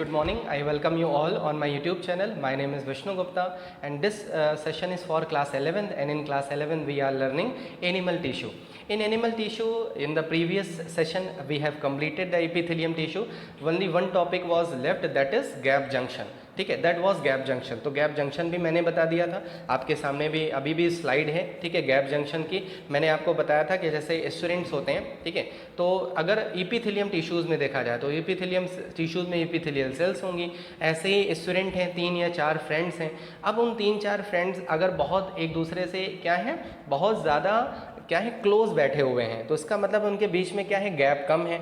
good morning. I welcome you all on my YouTube channel. My name is Vishnu Gupta and this session is for class 11th, and in class 11 we are learning animal tissue. In animal tissue, in the previous session we have completed the epithelium tissue. Only one topic was left, that is gap junction. ठीक है, that was gap junction. तो gap junction भी मैंने बता दिया था, आपके सामने भी अभी भी स्लाइड है. ठीक है, गैप जंक्शन की मैंने आपको बताया था कि जैसे एस्टुरेंट्स होते हैं. ठीक है, तो अगर इपीथेलियम टिश्यूज़ में देखा जाए तो इपीथेलियम टिश्यूज़ में इपीथेलियल सेल्स होंगी. ऐसे ही एस्टुरेंट हैं, 3 या 4 फ्रेंड्स हैं. अब उन 3-4 फ्रेंड्स अगर बहुत एक दूसरे से क्या है, बहुत ज़्यादा क्या है, क्लोज बैठे हुए हैं, तो इसका मतलब उनके बीच में क्या है, गैप कम है.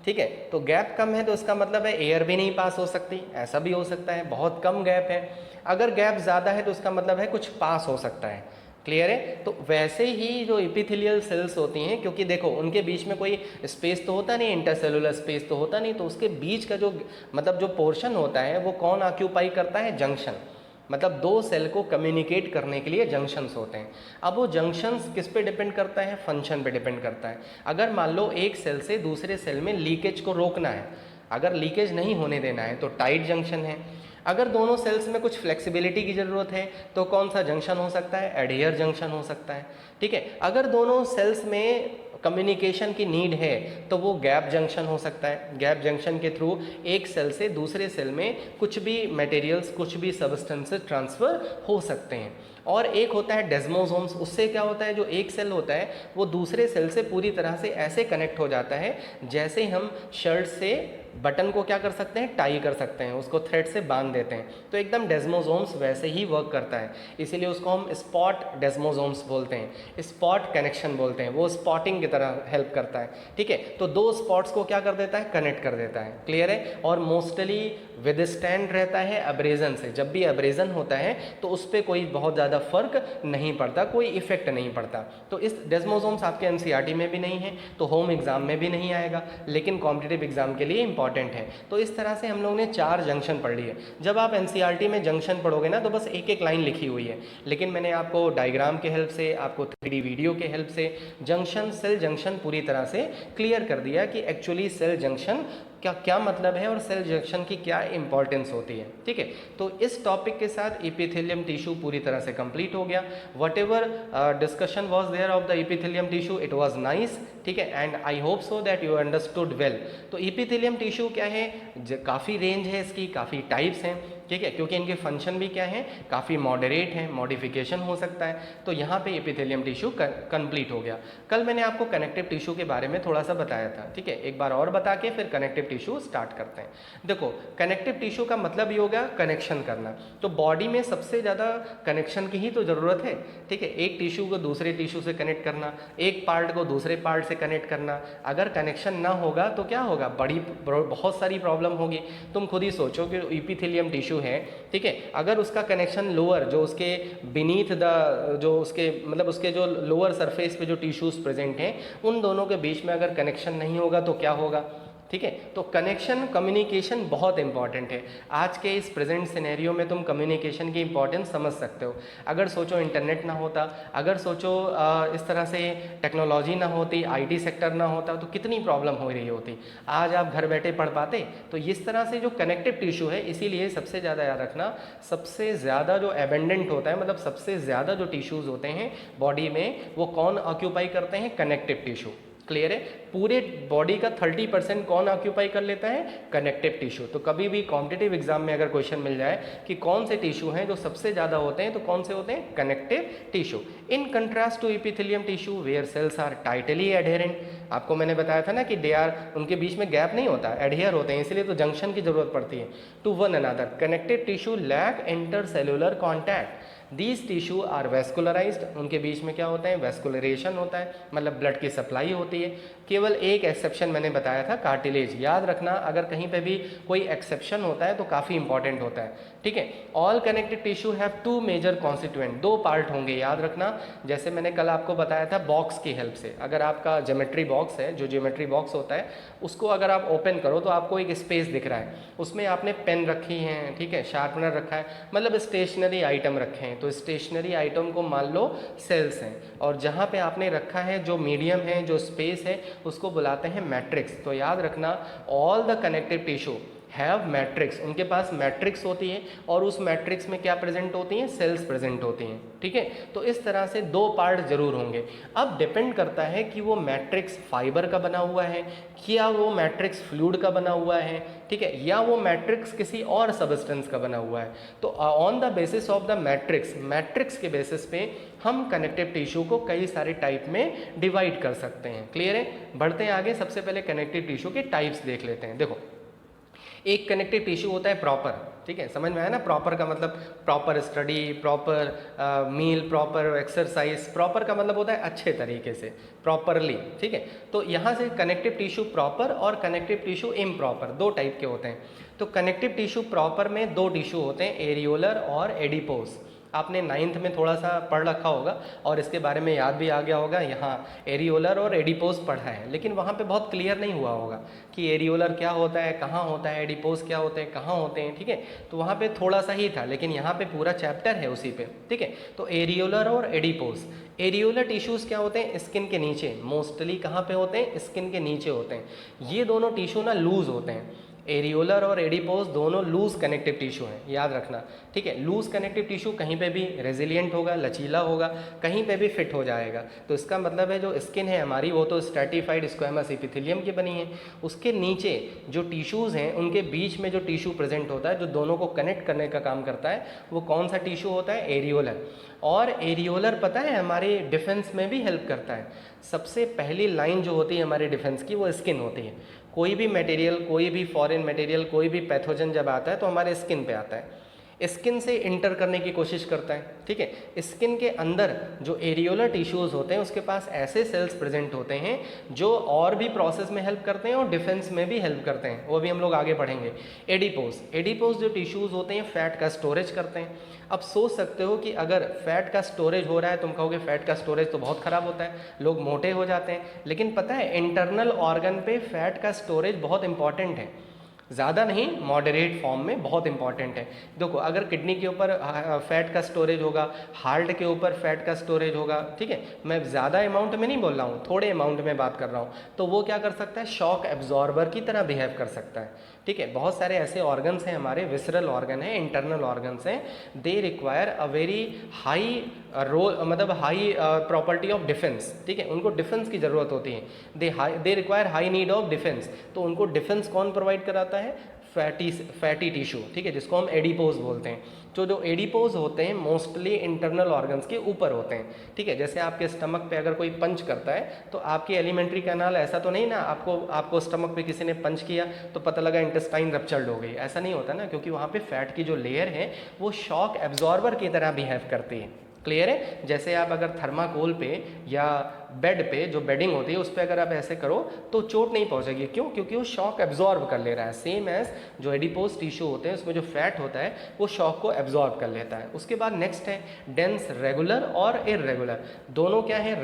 ठीक है, तो गैप कम है तो इसका मतलब है एयर भी नहीं पास हो सकती, ऐसा भी हो सकता है. बहुत कम गैप है. अगर गैप ज़्यादा है तो इसका मतलब है कुछ पास हो सकता है. क्लियर है. तो वैसे ही जो इपीथेलियल सेल्स होती हैं, क्योंकि देखो उनके बीच में कोई स्पेस तो होता नहीं, इंटरसेलुलर स्पेस तो होता नहीं, तो उसके बीच का जो मतलब जो पोर्शन होता है वो कौन ऑक्यूपाई करता है, जंक्शन. मतलब दो सेल को कम्युनिकेट करने के लिए जंक्शंस होते हैं. अब वो जंक्शंस किस पे डिपेंड करता है, फंक्शन पे डिपेंड करता है. अगर मान लो एक सेल से दूसरे सेल में लीकेज को रोकना है, अगर लीकेज नहीं होने देना है तो टाइट जंक्शन है. अगर दोनों सेल्स में कुछ फ्लेक्सिबिलिटी की ज़रूरत है तो कौन सा जंक्शन हो सकता है, एडहियर जंक्शन हो सकता है. ठीक है, अगर दोनों सेल्स में कम्युनिकेशन की नीड है तो वो गैप जंक्शन हो सकता है. गैप जंक्शन के थ्रू एक सेल से दूसरे सेल में कुछ भी मटेरियल्स, कुछ भी सब्सटेंसेस ट्रांसफ़र हो सकते हैं. और एक होता है डेस्मोसोम्स. उससे क्या होता है, जो एक सेल होता है वो दूसरे सेल से पूरी तरह से ऐसे कनेक्ट हो जाता है जैसे हम शर्ट से बटन को क्या कर सकते हैं, टाई कर सकते हैं, उसको थ्रेड से बांध देते हैं. तो एकदम डेस्मोसोम्स वैसे ही वर्क करता है. इसीलिए उसको हम स्पॉट डेस्मोसोम्स बोलते हैं, स्पॉट कनेक्शन बोलते हैं. वो स्पॉटिंग की तरह हेल्प करता है. ठीक है, तो दो स्पॉट्स को क्या कर देता है, कनेक्ट कर देता है. क्लियर है. और मोस्टली विदस्टैंड रहता है अब्रेजन से. जब भी अब्रेजन होता है तो उस पर कोई बहुत ज़्यादा फर्क नहीं पड़ता, कोई इफेक्ट नहीं पड़ता. तो इस डेस्मोसोम्स आपके एनसीईआरटी में भी नहीं है, तो होम एग्जाम में भी नहीं आएगा, लेकिन कॉम्पिटिटिव एग्जाम के लिए इंपॉर्टेंट है. तो इस तरह से हम लोगों ने 4 जंक्शन पढ़ लिए. जब आप एनसीईआरटी में जंक्शन पढ़ोगे ना तो बस एक एक लाइन लिखी हुई है, लेकिन मैंने आपको डायग्राम के हेल्प से, आपको 3D वीडियो के हेल्प से जंक्शन, सेल जंक्शन पूरी तरह से क्लियर कर दिया कि एक्चुअली सेल जंक्शन क्या क्या मतलब है और सेल जंक्शन की क्या इंपॉर्टेंस होती है. ठीक है, तो इस टॉपिक के साथ इपीथेलियम टिश्यू पूरी तरह से कंप्लीट हो गया. Whatever discussion was there of the epithelium tissue, it was nice. ठीक है, and I hope so that you understood well. तो इपीथेलियम टिश्यू क्या है, काफ़ी रेंज है इसकी, काफ़ी टाइप्स हैं. ठीक है, क्योंकि इनके फंक्शन भी क्या है, काफ़ी मॉडरेट है, मॉडिफिकेशन हो सकता है. तो यहाँ पे एपिथेलियम टिश्यू कंप्लीट हो गया. कल मैंने आपको कनेक्टिव टिश्यू के बारे में थोड़ा सा बताया था. ठीक है, एक बार और बता के फिर कनेक्टिव टिश्यू स्टार्ट करते हैं. देखो, कनेक्टिव टिश्यू का मतलब ये हो गया कनेक्शन करना. तो बॉडी में सबसे ज़्यादा कनेक्शन की ही तो ज़रूरत है. ठीक है, एक टिश्यू को दूसरे टिश्यू से कनेक्ट करना, एक पार्ट को दूसरे पार्ट से कनेक्ट करना. अगर कनेक्शन ना होगा तो क्या होगा, बहुत सारी प्रॉब्लम होगी. तुम खुद ही सोचो कि इपीथेलियम टिश्यू है, ठीक है, अगर उसका कनेक्शन लोअर, जो उसके बीनीथ द, जो उसके मतलब उसके जो लोअर सरफेस पे जो टिश्यूज प्रेजेंट हैं, उन दोनों के बीच में अगर कनेक्शन नहीं होगा तो क्या होगा. ठीक है, तो कनेक्शन, कम्युनिकेशन बहुत इंपॉर्टेंट है. आज के इस प्रेजेंट सिनेरियो में तुम कम्युनिकेशन की इंपॉर्टेंस समझ सकते हो. अगर सोचो इंटरनेट ना होता, अगर सोचो इस तरह से टेक्नोलॉजी ना होती, आईटी सेक्टर ना होता, तो कितनी प्रॉब्लम हो रही होती. आज आप घर बैठे पढ़ पाते. तो इस तरह से जो कनेक्टिव टिश्यू है, इसीलिए सबसे ज़्यादा याद रखना, सबसे ज़्यादा जो एबेंडेंट होता है, मतलब सबसे ज़्यादा जो टिश्यूज़ होते हैं बॉडी में, वो कौन ऑक्यूपाई करते हैं, कनेक्टिव टिश्यू. क्लियर है. पूरे बॉडी का 30% कौन ऑक्यूपाई कर लेता है, कनेक्टिव टिश्यू. तो कभी भी कॉम्पिटिटिव एग्जाम में अगर क्वेश्चन मिल जाए कि कौन से टिश्यू हैं जो सबसे ज़्यादा होते हैं, तो कौन से होते हैं, connective tissue. In contrast to epithelium tissue where cells are tightly adherent. आपको मैंने बताया था ना कि दे आर, उनके बीच में गैप नहीं होता, एडहियर होते हैं, इसलिए तो जंक्शन की जरूरत पड़ती है to one another. Connective tissue lack intercellular contact. These tissue are vascularised. उनके बीच में क्या होता है, वैस्कुलरेशन होता है, मतलब ब्लड की सप्लाई होती है. केवल एक एक्सेप्शन मैंने बताया था, कार्टिलेज. याद रखना, अगर कहीं पे भी कोई एक्सेप्शन होता है तो काफ़ी इंपॉर्टेंट होता है. ठीक है, all connective tissue have 2 major constituent. 2 part होंगे, याद रखना. जैसे मैंने कल आपको बताया था बॉक्स की हेल्प से. अगर आपका ज्योमेट्री बॉक्स है, जो ज्योमेट्री बॉक्स होता है, उसको अगर आप ओपन करो तो आपको एक स्पेस दिख रहा है, उसमें आपने पेन रखी है, ठीक है, शार्पनर रखा है, मतलब स्टेशनरी आइटम रखे हैं. तो स्टेशनरी आइटम को मान लो सेल्स हैं, और जहाँ पे आपने रखा है जो मीडियम है, जो स्पेस है, उसको बुलाते हैं मैट्रिक्स. तो याद रखना, all the connective tissue have matrix, उनके पास मैट्रिक्स होती है और उस मैट्रिक्स में क्या प्रेजेंट होती हैं, सेल्स प्रेजेंट होती हैं, ठीक है। तो इस तरह से दो पार्ट जरूर होंगे। अब डिपेंड करता है कि वो मैट्रिक्स फाइबर का बना हुआ है, क्या वो मैट्रिक्स फ्लूइड का बना हुआ है, ठीक है, या वो मैट्रिक्स किसी और सबस्टेंस का बना हुआ है। तो on the basis of the matrix के बेसिस पे हम कनेक्टिव टिश्यू को कई सारे टाइप में डिवाइड कर सकते हैं। क्लियर है? बढ़ते हैं आगे। सबसे पहले कनेक्टिव टिश्यू के टाइप्स देख लेते हैं। देखो, एक कनेक्टिव टिश्यू होता है प्रॉपर, ठीक है, समझ में आया ना? प्रॉपर का मतलब proper study, proper meal, proper exercise. Proper का मतलब होता है अच्छे तरीके से, प्रॉपरली, ठीक है। तो यहाँ से कनेक्टिव टिश्यू प्रॉपर और कनेक्टिव टिश्यू इम्प्रॉपर दो टाइप के होते हैं। तो कनेक्टिव टिश्यू प्रॉपर में दो टिश्यू होते हैं, एरियोलर और एडिपोज। आपने 9th में थोड़ा सा पढ़ रखा होगा और इसके बारे में याद भी आ गया होगा। यहाँ एरियोलर और एडिपोज पढ़ा है, लेकिन वहाँ पे बहुत क्लियर नहीं हुआ होगा कि एरियोलर क्या होता है, कहाँ होता है, एडिपोज क्या होते हैं, कहाँ होते हैं, ठीक है। तो वहाँ पे थोड़ा सा ही था, लेकिन यहाँ पे पूरा चैप्टर है उसी पे, ठीक है। तो एरियोलर और एडिपोज। एरियोलर टिश्यूज़ क्या होते हैं, स्किन के नीचे, मोस्टली कहाँ पे होते हैं, स्किन के नीचे होते हैं। ये दोनों टिश्यू ना लूज होते हैं। एरियोलर और एडिपोज दोनों लूज कनेक्टिव टिश्यू हैं, याद रखना, ठीक है। लूज कनेक्टिव टिश्यू कहीं पे भी रेजिलिएंट होगा, लचीला होगा, कहीं पे भी फिट हो जाएगा। तो इसका मतलब है जो स्किन है हमारी वो तो स्ट्रैटिफाइड स्क्वैमस एपिथेलियम की बनी है। उसके नीचे जो टिश्यूज़ हैं उनके बीच में जो टिश्यू प्रेजेंट होता है, जो दोनों को कनेक्ट करने का काम करता है, वो कौन सा टिश्यू होता है, एरियोलर। और एरियोलर पता है हमारे डिफेंस में भी हेल्प करता है। सबसे पहली लाइन जो होती है हमारे डिफेंस की वो स्किन होती है। कोई भी मटेरियल, कोई भी फॉरेन मटेरियल, कोई भी पैथोजन जब आता है तो हमारे स्किन पे आता है, स्किन से इंटर करने की कोशिश करता है, ठीक है। स्किन के अंदर जो एरियोलर टिश्यूज़ होते हैं उसके पास ऐसे सेल्स प्रेजेंट होते हैं जो और भी प्रोसेस में हेल्प करते हैं और डिफेंस में भी हेल्प करते हैं, वो भी हम लोग आगे पढ़ेंगे। एडिपोज जो टिश्यूज़ होते हैं फैट का स्टोरेज करते हैं। अब सोच सकते हो कि अगर फैट का स्टोरेज हो रहा है, तुम कहोगे फैट का स्टोरेज तो बहुत ख़राब होता है, लोग मोटे हो जाते हैं, लेकिन पता है इंटरनल ऑर्गन पे फैट का स्टोरेज बहुत इंपॉर्टेंट है। ज़्यादा नहीं, मॉडरेट फॉर्म में बहुत इंपॉर्टेंट है। देखो, अगर किडनी के ऊपर फैट का स्टोरेज होगा, हार्ट के ऊपर फैट का स्टोरेज होगा, ठीक है, मैं ज़्यादा अमाउंट में नहीं बोल रहा हूँ, थोड़े अमाउंट में बात कर रहा हूँ, तो वो क्या कर सकता है, शॉक एब्जॉर्बर की तरह बिहेव कर सकता है, ठीक है। बहुत सारे ऐसे ऑर्गन्स हैं हमारे, विसरल ऑर्गन है, इंटरनल ऑर्गन्स हैं, they require a very high role, मतलब हाई प्रॉपर्टी ऑफ डिफेंस, ठीक है, उनको डिफेंस की ज़रूरत होती है, they require high need of defence. तो उनको डिफेंस कौन प्रोवाइड कराता है, फैटी टिश्यू, ठीक है, जिसको हम एडिपोज बोलते हैं। तो जो एडिपोज होते हैं मोस्टली इंटरनल ऑर्गन्स के ऊपर होते हैं, ठीक है। जैसे आपके स्टमक पे अगर कोई पंच करता है तो आपकी एलिमेंट्री कैनाल, ऐसा तो नहीं ना आपको स्टमक पे किसी ने पंच किया तो पता लगा इंटेस्टाइन रप्चर्ड हो गई, ऐसा नहीं होता ना, क्योंकि वहाँ पे फैट की जो लेयर है वो शॉक एब्जॉर्बर की तरह बिहेव करती है। क्लियर है? जैसे आप अगर थर्माकोल पे या बेड पे जो बेडिंग होती है उस पर अगर आप ऐसे करो तो चोट नहीं पहुंचेगी, क्यों? क्योंकि वो शॉक एब्जॉर्ब कर ले रहा है। सेम एज जो एडिपोज टिश्यू होते हैं उसमें जो फैट होता है वो शॉक को एब्जॉर्ब कर लेता है। उसके बाद नेक्स्ट है डेंस रेगुलर और इरेगुलर, दोनों क्या है,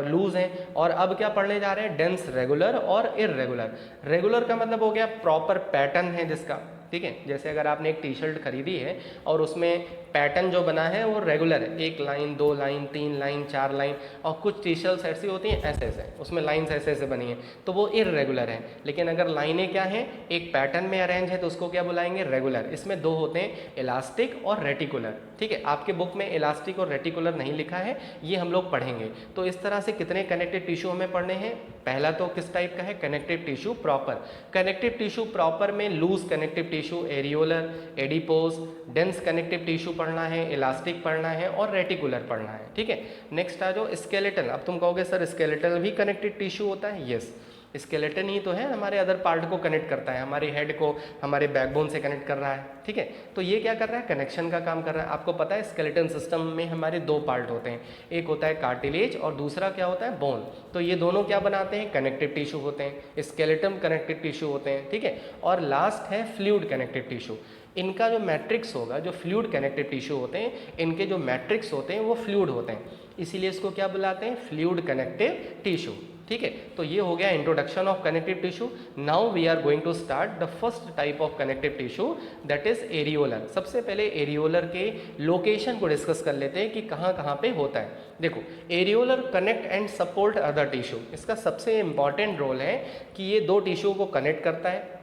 लूज हैं। और अब क्या पढ़ने जा रहे हैं, डेंस रेगुलर और इरेगुलर। रेगुलर का मतलब हो गया प्रॉपर पैटर्न है जिसका, ठीक है। जैसे अगर आपने एक टी शर्ट खरीदी है और उसमें पैटर्न जो बना है वो रेगुलर है, 1 लाइन 2 लाइन 3 लाइन 4 लाइन, और कुछ टी शर्ट्स ऐसी होती हैं ऐसे ऐसे, उसमें लाइंस ऐसे ऐसे बनी हैं, तो वो इरेगुलर है। लेकिन अगर लाइनें क्या हैं, एक पैटर्न में अरेंज है तो उसको क्या बुलाएंगे, रेगुलर। इसमें दो होते हैं, इलास्टिक और रेटिकुलर, ठीक है। आपके बुक में इलास्टिक और रेटिकुलर नहीं लिखा है, ये हम लोग पढ़ेंगे। तो इस तरह से कितने कनेक्टिव टिश्यू हमें पढ़ने हैं। पहला तो किस टाइप का है, connective tissue proper. Connective tissue proper में loose connective tissue, areolar, adipose, dense connective tissue पढ़ना है, इलास्टिक पढ़ना है और रेटिकुलर पढ़ना है, ठीक है। नेक्स्ट आ जाओ स्केलेटल। अब तुम कहोगे सर स्केलेटल भी कनेक्टिव टिश्यू होता है? यस, स्केलेटन ही तो है, हमारे अदर पार्ट को कनेक्ट करता है, हमारी हेड को हमारे बैकबोन से कनेक्ट कर रहा है, ठीक है। तो ये क्या कर रहा है, कनेक्शन का काम कर रहा है। आपको पता है स्केलेटन सिस्टम में हमारे दो पार्ट होते हैं, एक होता है कार्टिलेज और दूसरा क्या होता है, बोन। तो ये दोनों क्या बनाते हैं, कनेक्टिव टिश्यू होते हैं, स्केलेटन कनेक्टिव टिश्यू होते हैं, ठीक है। और लास्ट है फ्लूइड कनेक्टिव टिश्यू। इनका जो मैट्रिक्स होगा, जो फ्लूइड कनेक्टिव टिश्यू होते हैं, इनके जो मैट्रिक्स होते हैं वो फ्लूइड होते हैं, इसीलिए इसको क्या बुलाते हैं, फ्लूइड कनेक्टिव टिश्यू, ठीक है। तो ये हो गया introduction of connective tissue. Now we are going to start the first type of connective tissue, that is areolar. सबसे पहले एरियोलर के लोकेशन को डिस्कस कर लेते हैं कि कहाँ कहाँ पे होता है। देखो, areolar connect and support other tissue. इसका सबसे इंपॉर्टेंट रोल है कि ये दो टिश्यू को कनेक्ट करता है,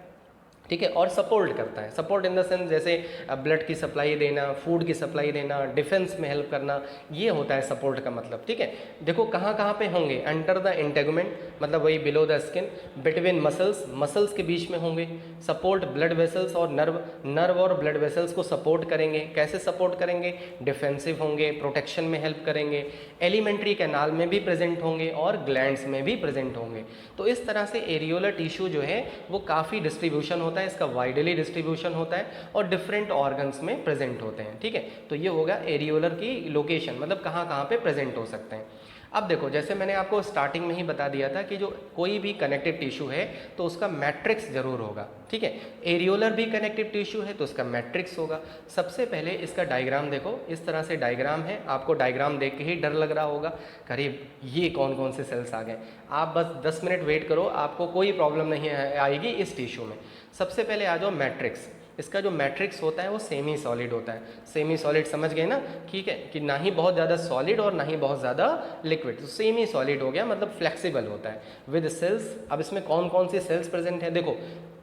ठीक है, और सपोर्ट करता है। सपोर्ट इन द सेंस जैसे ब्लड की सप्लाई देना, फूड की सप्लाई देना, डिफेंस में हेल्प करना, ये होता है सपोर्ट का मतलब। ठीक है, देखो कहाँ कहाँ पे होंगे, अंडर द इंटेगुमेंट मतलब वही below the skin, between muscles, muscles के बीच में होंगे, सपोर्ट ब्लड वेसल्स और नर्व और ब्लड वेसल्स को सपोर्ट करेंगे। कैसे सपोर्ट करेंगे, डिफेंसिव होंगे, प्रोटेक्शन में हेल्प करेंगे, एलिमेंट्री कैनाल में भी प्रेजेंट होंगे और ग्लैंड्स में भी प्रेजेंट होंगे। तो इस तरह से एरियोलर टिश्यू जो है वो काफ़ी डिस्ट्रीब्यूशन होता है, इसका वाइडली डिस्ट्रीब्यूशन होता है और डिफरेंट ऑर्गन्स में प्रेजेंट होते हैं। ठीक है, तो ये होगा एरियोलर की लोकेशन, मतलब कहाँ कहाँ पे प्रेजेंट हो सकते हैं। अब देखो जैसे मैंने आपको स्टार्टिंग में ही बता दिया था कि जो कोई भी कनेक्टिव टिश्यू है तो उसका मैट्रिक्स जरूर होगा। ठीक है, एरियोलर भी कनेक्टिव टिश्यू है तो उसका मैट्रिक्स होगा। सबसे पहले इसका डायग्राम देखो, इस तरह से डायग्राम है, आपको डायग्राम देख के ही डर लग रहा होगा, करीब ये कौन कौन से सेल्स आ गए। आप बस 10 मिनट वेट करो, आपको कोई प्रॉब्लम नहीं आएगी इस टिश्यू में। सबसे पहले आ जाओ मैट्रिक्स। इसका जो मैट्रिक्स होता है वो सेमी सॉलिड होता है। सेमी सॉलिड समझ गए ना, ठीक है, कि ना ही बहुत ज़्यादा सॉलिड और ना ही बहुत ज़्यादा लिक्विड, तो सेमी सॉलिड हो गया, मतलब फ्लेक्सिबल होता है विद सेल्स। अब इसमें कौन कौन सी सेल्स प्रेजेंट है, देखो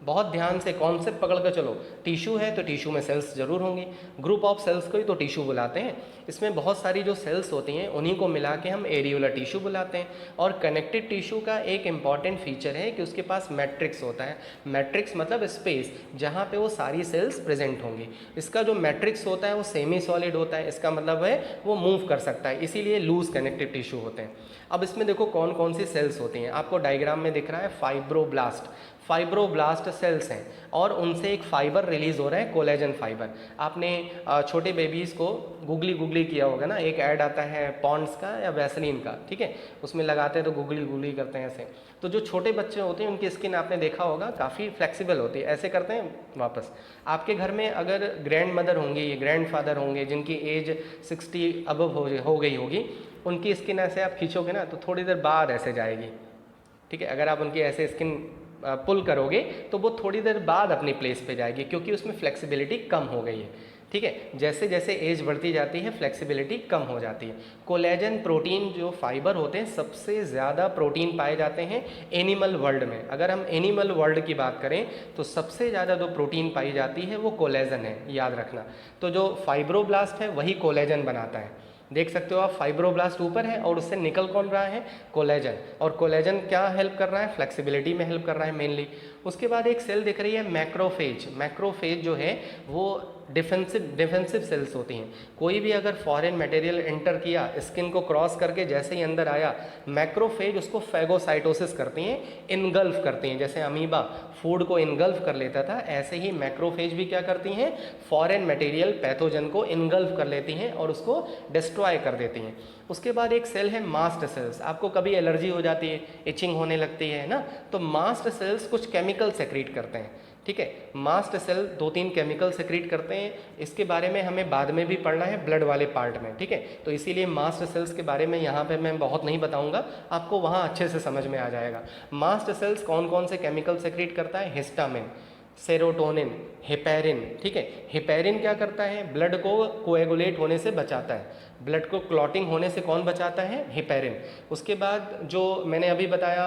बहुत ध्यान से कॉन्सेप्ट पकड़ कर चलो। टिश्यू है तो टिश्यू में सेल्स जरूर होंगी, ग्रुप ऑफ सेल्स को ही तो टिश्यू बुलाते हैं। इसमें बहुत सारी जो सेल्स होती हैं उन्हीं को मिला के हम एरियोलर टिश्यू बुलाते हैं। और कनेक्टिव टिश्यू का एक इम्पॉर्टेंट फीचर है कि उसके पास मैट्रिक्स होता है। मैट्रिक्स मतलब स्पेस जहाँ पे वो सारी सेल्स प्रेजेंट होंगी। इसका जो मैट्रिक्स होता है वो सेमी सॉलिड होता है, इसका मतलब है वो मूव कर सकता है, इसीलिए लूज कनेक्टिव टिश्यू होते हैं। अब इसमें देखो कौन कौन सी सेल्स होती हैं, आपको डायग्राम में दिख रहा है फाइब्रोब्लास्ट। फाइब्रोब्लास्ट सेल्स हैं और उनसे एक फाइबर रिलीज हो रहा है, कोलेजन फाइबर। आपने छोटे बेबीज़ को गुगली किया होगा ना, एक ऐड आता है पॉन्ड्स का या वैसलीन का, ठीक है, उसमें लगाते हैं तो गुगली करते हैं ऐसे। तो जो छोटे बच्चे होते हैं उनकी स्किन आपने देखा होगा काफ़ी फ्लेक्सिबल होती है, ऐसे करते हैं वापस। आपके घर में अगर ग्रैंड मदर होंगी, ग्रैंड फादर होंगे जिनकी एज 60 अबव हो गई होगी, उनकी स्किन ऐसे आप खींचोगे ना तो थोड़ी देर बाद ऐसे जाएगी। ठीक है, अगर आप उनकी ऐसे स्किन पुल करोगे तो वो थोड़ी देर बाद अपनी प्लेस पे जाएगी, क्योंकि उसमें फ्लेक्सिबिलिटी कम हो गई है। ठीक है, जैसे जैसे एज बढ़ती जाती है फ्लेक्सिबिलिटी कम हो जाती है। कोलेजन प्रोटीन जो फाइबर होते हैं, सबसे ज़्यादा प्रोटीन पाए जाते हैं एनिमल वर्ल्ड में। अगर हम एनिमल वर्ल्ड की बात करें तो सबसे ज़्यादा जो प्रोटीन पाई जाती है वो कोलेजन है, याद रखना। तो जो फाइब्रोब्लास्ट है वही कोलेजन बनाता है। देख सकते हो आप, फाइब्रोब्लास्ट ऊपर है और उससे निकल कौन रहा है, कोलेजन। और कोलेजन क्या हेल्प कर रहा है, फ्लेक्सिबिलिटी में हेल्प कर रहा है मेनली। उसके बाद एक सेल दिख रही है मैक्रोफेज। मैक्रोफेज जो है वो डिफेंसिव सेल्स होती हैं। कोई भी अगर फॉरेन मटेरियल एंटर किया, स्किन को क्रॉस करके जैसे ही अंदर आया, मैक्रोफेज उसको फैगोसाइटोसिस करती हैं, इनगल्फ करती हैं। जैसे अमीबा फूड को इनगल्फ कर लेता था, ऐसे ही मैक्रोफेज भी क्या करती हैं, फॉरेन मटेरियल पैथोजन को इनगल्फ कर लेती हैं और उसको डिस्ट्रॉय कर देती हैं। उसके बाद एक सेल है मास्ट सेल्स। आपको कभी एलर्जी हो जाती है, इचिंग होने लगती है ना, तो मास्ट सेल्स कुछ केमिकल सेक्रीट करते हैं। ठीक है, मास्ट सेल 2-3 केमिकल सेक्रीट करते हैं, इसके बारे में हमें बाद में भी पढ़ना है ब्लड वाले पार्ट में। ठीक है, तो इसीलिए मास्ट सेल्स के बारे में यहाँ पे मैं बहुत नहीं बताऊँगा, आपको वहाँ अच्छे से समझ में आ जाएगा। मास्ट सेल्स कौन कौन से केमिकल सेक्रीट करता है, हिस्टामिन, सेरोटोनिन, हेपेरिन। ठीक है, हेपेरिन क्या करता है, ब्लड को कोएगुलेट होने से बचाता है, ब्लड को क्लॉटिंग होने से कौन बचाता है, हेपेरिन। उसके बाद जो मैंने अभी बताया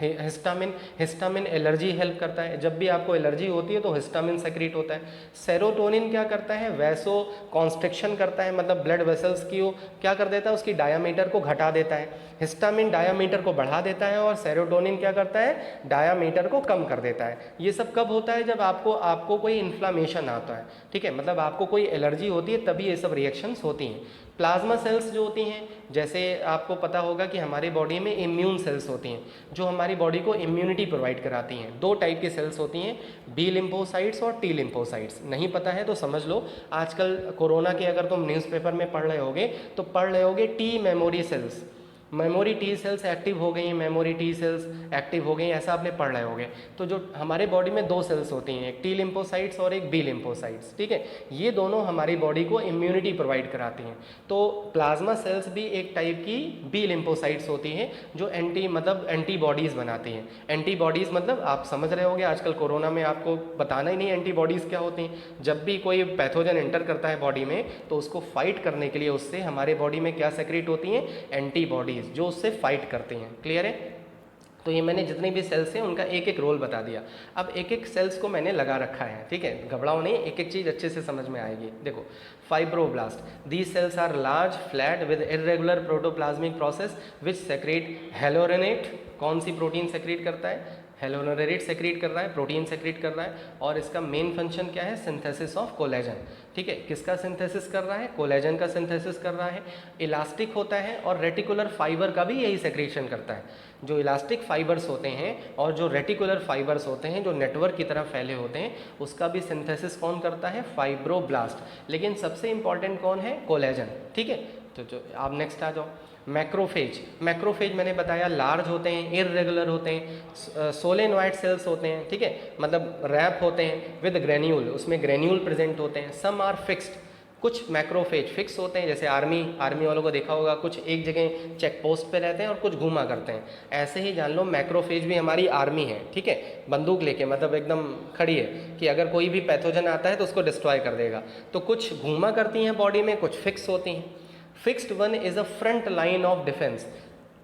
हिस्टामिन एलर्जी हेल्प करता है, जब भी आपको एलर्जी होती है तो हिस्टामिन सेक्रीट होता है। सेरोटोनिन क्या करता है, वैसो कॉन्स्ट्रिक्शन करता है, मतलब ब्लड वेसल्स की वो क्या कर देता है, उसकी डायामीटर को घटा देता है। हिस्टामिन डायामीटर को बढ़ा देता है और सेरोटोनिन क्या करता है, डायामीटर को कम कर देता है। ये सब कब होता है, जब आपको कोई इन्फ्लामेशन आता है। ठीक है, मतलब आपको कोई एलर्जी होती है तभी ये सब रिएक्शंस होती हैं। प्लाज्मा सेल्स जो होती हैं, जैसे आपको पता होगा कि हमारी बॉडी में इम्यून सेल्स होती हैं जो हमारी बॉडी को इम्यूनिटी प्रोवाइड कराती हैं। 2 टाइप की सेल्स होती हैं, बी लिम्फोसाइट्स और टी लिम्फोसाइट्स। नहीं पता है तो समझ लो, आजकल कोरोना के अगर तुम न्यूज़पेपर में पढ़ रहे होगे तो पढ़ रहे होगे T memory cells, memory T cells active हो गई, मेमोरी टी सेल्स एक्टिव हो गई, ऐसा आपने पढ़ रहे होगे। तो जो हमारे बॉडी में 2 सेल्स होती हैं, एक टी लिम्फोसाइट्स और एक बी लिम्फोसाइट्स। ठीक है, ये दोनों हमारी बॉडी को इम्यूनिटी प्रोवाइड कराती हैं। तो प्लाज्मा सेल्स भी एक टाइप की बी लिम्फोसाइट्स होती हैं जो एंटीबॉडीज़ बनाती हैं। एंटीबॉडीज़ मतलब आप समझ रहे होगे, आजकल कोरोना में आपको बताना ही नहीं एंटीबॉडीज़ क्या होती हैं। जब भी कोई पैथोजन एंटर करता है बॉडी में तो उसको फाइट करने के लिए उससे हमारे बॉडी में क्या सेक्रेट होती हैं, एंटीबॉडीज़, जो उससे फाइट करते हैं। क्लियर है? तो ये मैंने जितनी भी सेल्स हैं उनका एक एक रोल बता दिया। अब एक एक सेल्स को मैंने लगा रखा है, ठीक है, घबराओ नहीं, एक एक चीज़ अच्छे से समझ में आएगी। देखो, fibroblast, these cells are large flat with irregular protoplasmic process which secrete hyaluronate. कौन सी प्रोटीन सेक्रेट करता है? हेलोरेनेट सेक्रेट कर रहा है, प्रोटीन सेक्रेट कर रहा है, और इसका मेन फंक्शन क्या है? Synthesis of collagen. ठीक है, किसका सिंथेसिस कर रहा है? कोलेजन का सिंथेसिस कर रहा है। इलास्टिक होता है और रेटिकुलर फाइबर का भी यही सेक्रेशन करता है। जो इलास्टिक फाइबर्स होते हैं और जो रेटिकुलर फाइबर्स होते हैं, जो नेटवर्क की तरह फैले होते हैं, उसका भी सिंथेसिस कौन करता है? फाइब्रोब्लास्ट। लेकिन सबसे इंपॉर्टेंट कौन है? कोलेजन। ठीक है, तो जो आप नेक्स्ट आ जाओ, मैक्रोफेज। मैक्रोफेज मैंने बताया लार्ज होते हैं, इररेगुलर होते हैं, सोलेनॉइड सेल्स होते हैं, ठीक है, मतलब रैप होते हैं विद ग्रेन्यूल, उसमें ग्रेन्यूल प्रेजेंट होते हैं। सम आर फिक्स्ड, कुछ मैक्रोफेज फिक्स होते हैं, जैसे आर्मी वालों को देखा होगा, कुछ एक जगह चेक पोस्ट पे रहते हैं और कुछ घूमा करते हैं। ऐसे ही जान लो मैक्रोफेज भी हमारी आर्मी है, ठीक है, बंदूक लेके, मतलब एकदम खड़ी है कि अगर कोई भी पैथोजन आता है तो उसको डिस्ट्रॉय कर देगा। तो कुछ घूमा करती हैं बॉडी में, कुछ फिक्स होती हैं। Fixed one is a front line of defence.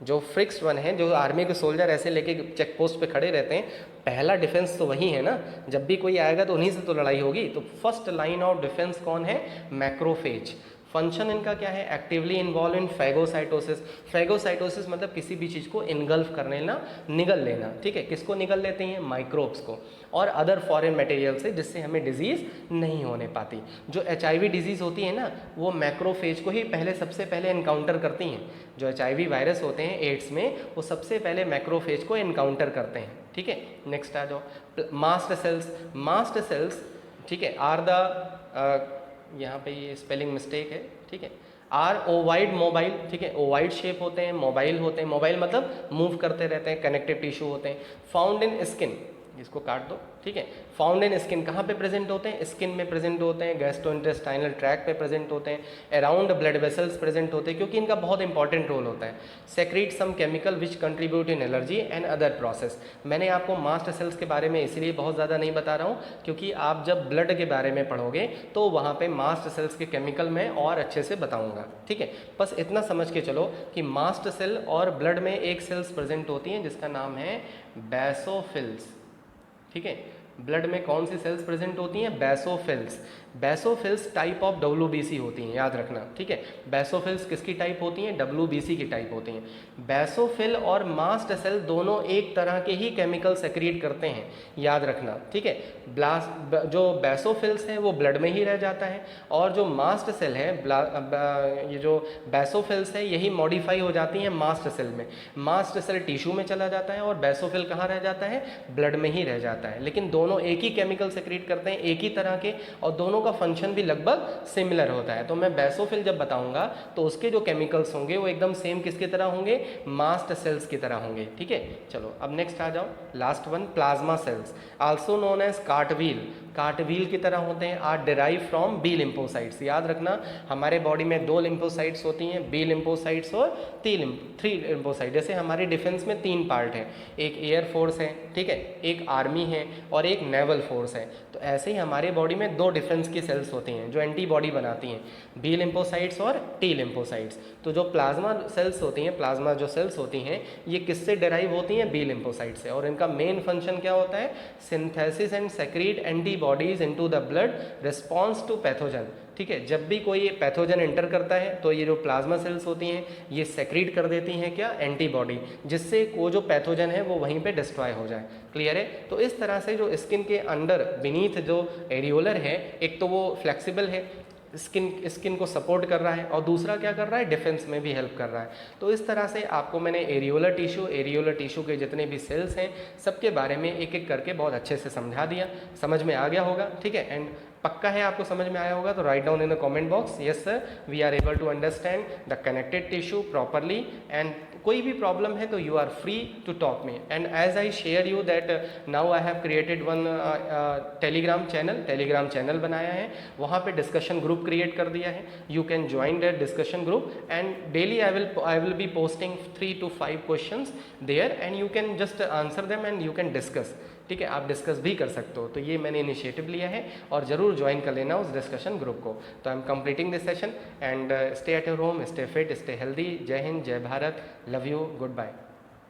जो फिक्स्ड वन है, जो आर्मी के सोल्जर ऐसे लेके चेक पोस्ट पे खड़े रहते हैं, पहला डिफेंस तो वही है ना, जब भी कोई आएगा तो उन्हीं से तो लड़ाई होगी। तो फर्स्ट लाइन ऑफ डिफेंस कौन है? मैक्रोफेज। फंक्शन इनका क्या है? Actively involve in phagocytosis. Phagocytosis मतलब किसी भी चीज़ को इनगल्फ कर लेना, निगल लेना, ठीक है। किसको निगल लेते हैं? माइक्रोब्स को और अदर फॉरेन मटेरियल से, जिससे हमें डिजीज़ नहीं होने पाती। जो HIV डिजीज़ होती है ना, वो मैक्रोफेज को ही सबसे पहले इनकाउंटर करती हैं। जो HIV वायरस होते हैं एड्स में, वो सबसे पहले मैक्रोफेज को इनकाउंटर करते हैं, ठीक है। नेक्स्ट आ जाओ, मास्ट सेल्स। मास्ट सेल्स, ठीक है, आर द, यहाँ पे ये स्पेलिंग मिस्टेक है, ठीक है, आर ओवाइड मोबाइल, ठीक है, ओवाइड शेप होते हैं, मोबाइल होते हैं। मोबाइल मतलब मूव करते रहते हैं, कनेक्टिव टिश्यू होते हैं। फाउंड इन स्किन, इसको काट दो, ठीक है। फाउंड इन स्किन कहाँ पे प्रेजेंट होते हैं? स्किन में प्रेजेंट होते हैं, गैस्ट्रोइंटेस्टाइनल ट्रैक्ट पे प्रेजेंट होते हैं, अराउंड ब्लड वेसल्स प्रेजेंट होते हैं, क्योंकि इनका बहुत इंपॉर्टेंट रोल होता है। Secrete some chemical which contribute in allergy and other process. मैंने आपको मास्ट सेल्स के बारे में इसलिए बहुत ज़्यादा नहीं बता रहा हूँ, क्योंकि आप जब ब्लड के बारे में पढ़ोगे तो वहाँ पर मास्ट सेल्स के केमिकल मैं और अच्छे से बताऊँगा, ठीक है। बस इतना समझ के चलो कि मास्ट सेल और ब्लड में एक सेल्स प्रेजेंट होती हैं जिसका नाम है बेसोफिल्स, ठीक है। ब्लड में कौन सी सेल्स प्रेजेंट होती हैं? Basophils. Basophils type of WBC होती हैं, याद रखना, ठीक है। बेसोफिल्स किसकी टाइप होती हैं? WBC की टाइप होती हैं। बेसोफिल और मास्ट सेल दोनों एक तरह के ही केमिकल सेक्रीट करते हैं, याद रखना, ठीक है। जो बेसोफिल्स हैं वो ब्लड में ही रह जाता है, और जो मास्ट सेल है, ये जो बेसोफिल्स है, यही मॉडिफाई हो जाती हैं मास्ट सेल में। मास्ट सेल टिश्यू में चला जाता है और बेसोफिल कहाँ रह जाता है? ब्लड में ही रह जाता है। लेकिन दोनों एक ही केमिकल सेक्रीट करते हैं, एक ही तरह के, और दोनों का फंक्शन भी लगभग सिमिलर होता है। तो मैं बेसोफिल जब बताऊंगा तो उसके जो केमिकल्स होंगे वो एकदम सेम किसकी तरह होंगे? मास्ट सेल्स की तरह होंगे, ठीक है। चलो अब नेक्स्ट आ जाओ, last one, plasma cells, also known as cartwheel. Cartwheel की तरह होते हैं, are derive from B lymphocytes. याद रखना, हमारे बॉडी में 2 लिम्फोसाइट्स होती हैं, बी लिम्फोसाइट्स और 3 लिम्फोसाइट। जैसे हमारी डिफेंस में 3 पार्ट हैं, एक एयर फोर्स है, ठीक है, एक आर्मी है और एक नेवल फोर्स है। तो ऐसे ही हमारे बॉडी में 2 डिफेंस की सेल्स होती हैं जो एंटीबॉडी बनाती हैं, बी लिम्फोसाइट्स और टी लिम्फोसाइट्स। तो जो प्लाज्मा सेल्स होती हैं, प्लाज्मा जो सेल्स होती हैं, ये किससे डिराइव होती हैं? बी लिम्फोसाइट से। और इनका मेन फंक्शन क्या होता है? Synthesis and secrete antibodies into the blood response to pathogen, ठीक है। जब भी कोई पैथोजन एंटर करता है तो ये जो प्लाज्मा सेल्स होती हैं ये सेक्रीट कर देती हैं क्या? एंटीबॉडी, जिससे वो जो पैथोजन है वो वहीं पे डिस्ट्रॉय हो जाए। क्लियर है? तो इस तरह से जो स्किन के अंदर बीनीथ जो एरियोलर है, एक तो वो फ्लेक्सिबल है, स्किन को सपोर्ट कर रहा है, और दूसरा क्या कर रहा है? डिफेंस में भी हेल्प कर रहा है। तो इस तरह से आपको मैंने एरियोलर टिश्यू के जितने भी सेल्स हैं सबके बारे में एक एक करके बहुत अच्छे से समझा दिया। समझ में आ गया होगा, ठीक है। एंड पक्का है आपको समझ में आया होगा, तो right down in the comment box, yes sir we are able to understand the connected tissue properly. And कोई भी प्रॉब्लम है तो you are free to talk me. And as I share you that now I have created one Telegram channel बनाया है, वहाँ पे discussion group create कर दिया है। You can join that discussion group and daily I will be posting 3 to 5 questions there and you can just answer them and you can discuss, ठीक है। आप डिस्कस भी कर सकते हो। तो ये मैंने इनिशिएटिव लिया है और ज़रूर ज्वाइन कर लेना उस डिस्कशन ग्रुप को। तो I am completing this session and stay at your home, stay fit, stay healthy. जय हिंद, जय Bharat, love you, good bye.